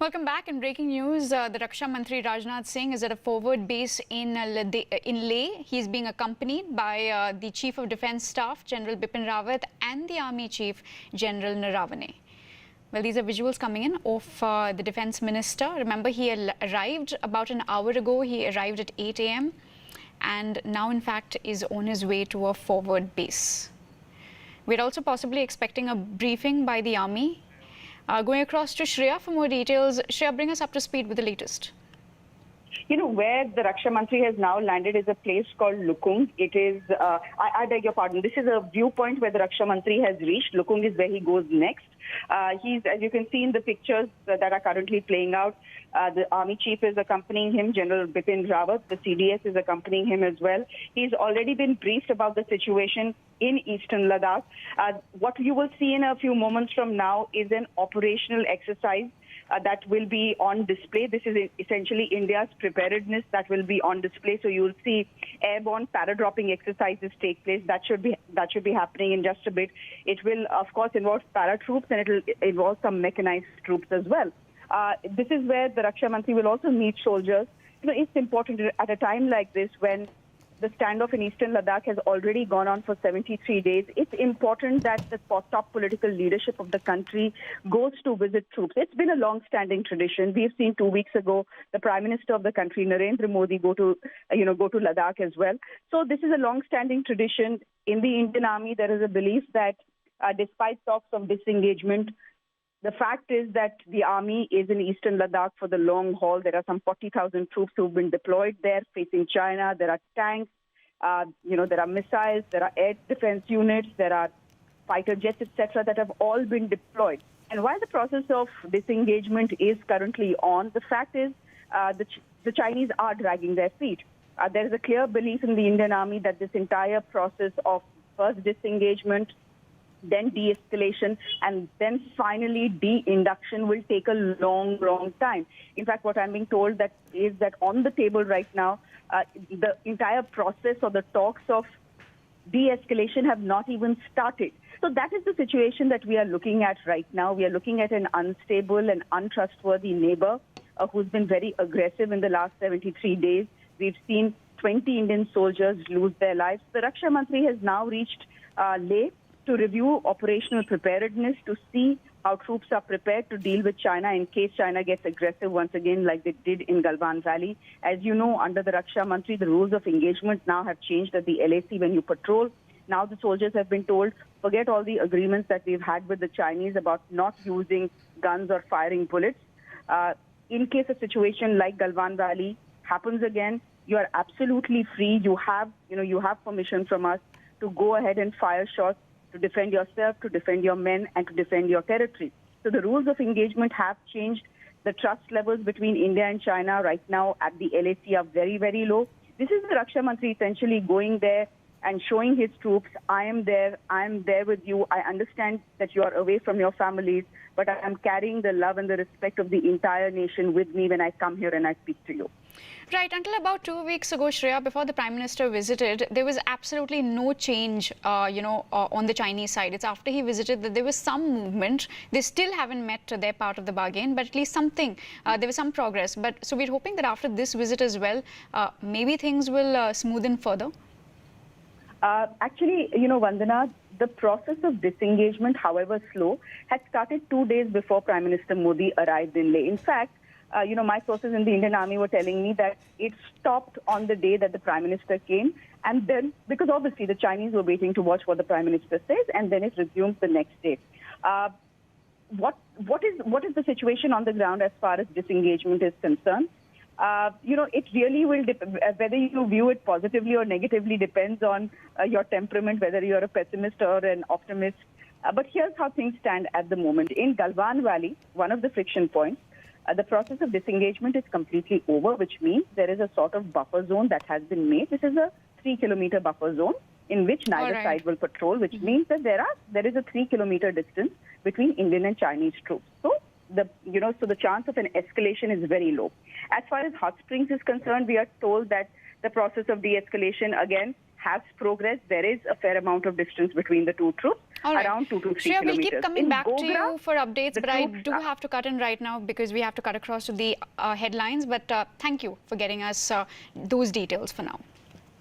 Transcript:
Welcome back. In breaking news, the Raksha Mantri Rajnath Singh is at a forward base in Leh. He's being accompanied by the Chief of Defence Staff, General Bipin Rawat, and the Army Chief, General Naravane. Well, these are visuals coming in of the Defence Minister. Remember, he arrived about an hour ago. He arrived at 8 a.m. and now, in fact, is on his way to a forward base. We're also possibly expecting a briefing by the Army. Going across to Shreya for more details. Shreya, bring us up to speed with the latest. You know, where the Raksha Mantri has now landed is a place called Lukung. It is, I beg your pardon, this is a viewpoint where the Raksha Mantri has reached. Lukung is where he goes next. He's, as you can see in the pictures that are currently playing out, the Army Chief is accompanying him, General Bipin Rawat. The CDS is accompanying him as well. He's already been briefed about the situation in eastern Ladakh. What you will see in a few moments from now is an operational exercise that will be on display. This is essentially India's preparedness that will be on display. So you will see airborne para-dropping exercises take place. That should be happening in just a bit. It will, of course, involve para-troops and it will involve some mechanized troops as well. This is where the Raksha Mantri will also meet soldiers. You know, it's important at a time like this when the standoff in eastern Ladakh has already gone on for 73 days. It's important that the top political leadership of the country goes to visit troops. It's been a long-standing tradition. We've seen 2 weeks ago the Prime Minister of the country, Narendra Modi, go to Ladakh as well. So this is a long-standing tradition. In the Indian Army, there is a belief that despite talks of disengagement, the fact is that the army is in eastern Ladakh for the long haul. There are some 40,000 troops who've been deployed there facing China. There are tanks, there are missiles, there are air defense units, there are fighter jets, etc., that have all been deployed. And while the process of disengagement is currently on, the fact is the Chinese are dragging their feet. There is a clear belief in the Indian Army that this entire process of first disengagement, then de-escalation, and then finally de-induction will take a long time. In fact, what I'm being told is that on the table right now, the entire process or the talks of de-escalation have not even started. So that is the situation that we are looking at right now. We are looking at an unstable and untrustworthy neighbor who's been very aggressive in the last 73 days. We've seen 20 Indian soldiers lose their lives. The Raksha Mantri has now reached Leh to review operational preparedness, to see how troops are prepared to deal with China in case China gets aggressive once again like they did in Galwan Valley. As you know, under the Raksha Mantri, the rules of engagement now have changed at the LAC when you patrol. Now the soldiers have been told, forget all the agreements that we've had with the Chinese about not using guns or firing bullets. In case a situation like Galwan Valley happens again, you are absolutely free. You have permission from us to go ahead and fire shots, to defend yourself, to defend your men, and to defend your territory. So the rules of engagement have changed. The trust levels between India and China right now at the LAC are very, very low. This is the Raksha Mantri essentially going there and showing his troops, I am there with you. I understand that you are away from your families, but I am carrying the love and the respect of the entire nation with me when I come here and I speak to you. Right. Until about 2 weeks ago, Shreya, before the Prime Minister visited, there was absolutely no change, on the Chinese side. It's after he visited that there was some movement. They still haven't met their part of the bargain, but at least something. There was some progress. But so we're hoping that after this visit as well, maybe things will smoothen further. Actually, Vandana, the process of disengagement, however slow, had started 2 days before Prime Minister Modi arrived in Leh. In fact, my sources in the Indian Army were telling me that it stopped on the day that the Prime Minister came. And then, because obviously the Chinese were waiting to watch what the Prime Minister says, and then it resumed the next day. What is the situation on the ground as far as disengagement is concerned? It really will, whether you view it positively or negatively depends on your temperament, whether you're a pessimist or an optimist. But here's how things stand at the moment. In Galwan Valley, one of the friction points, the process of disengagement is completely over, which means there is a sort of buffer zone that has been made. This is a 3-kilometer buffer zone in which neither side will patrol, which means that there is a 3-kilometer distance between Indian and Chinese troops. So the chance of an escalation is very low. As far as Hot Springs is concerned, we are told that the process of de-escalation again has progressed. There is a fair amount of distance between the two troops, All right. around 2 to 3 Shreya, we'll kilometers. keep coming In back to Bogra, you for updates, the but I troops do have to cut in right now because we have to cut across to the headlines. But thank you for getting us those details for now.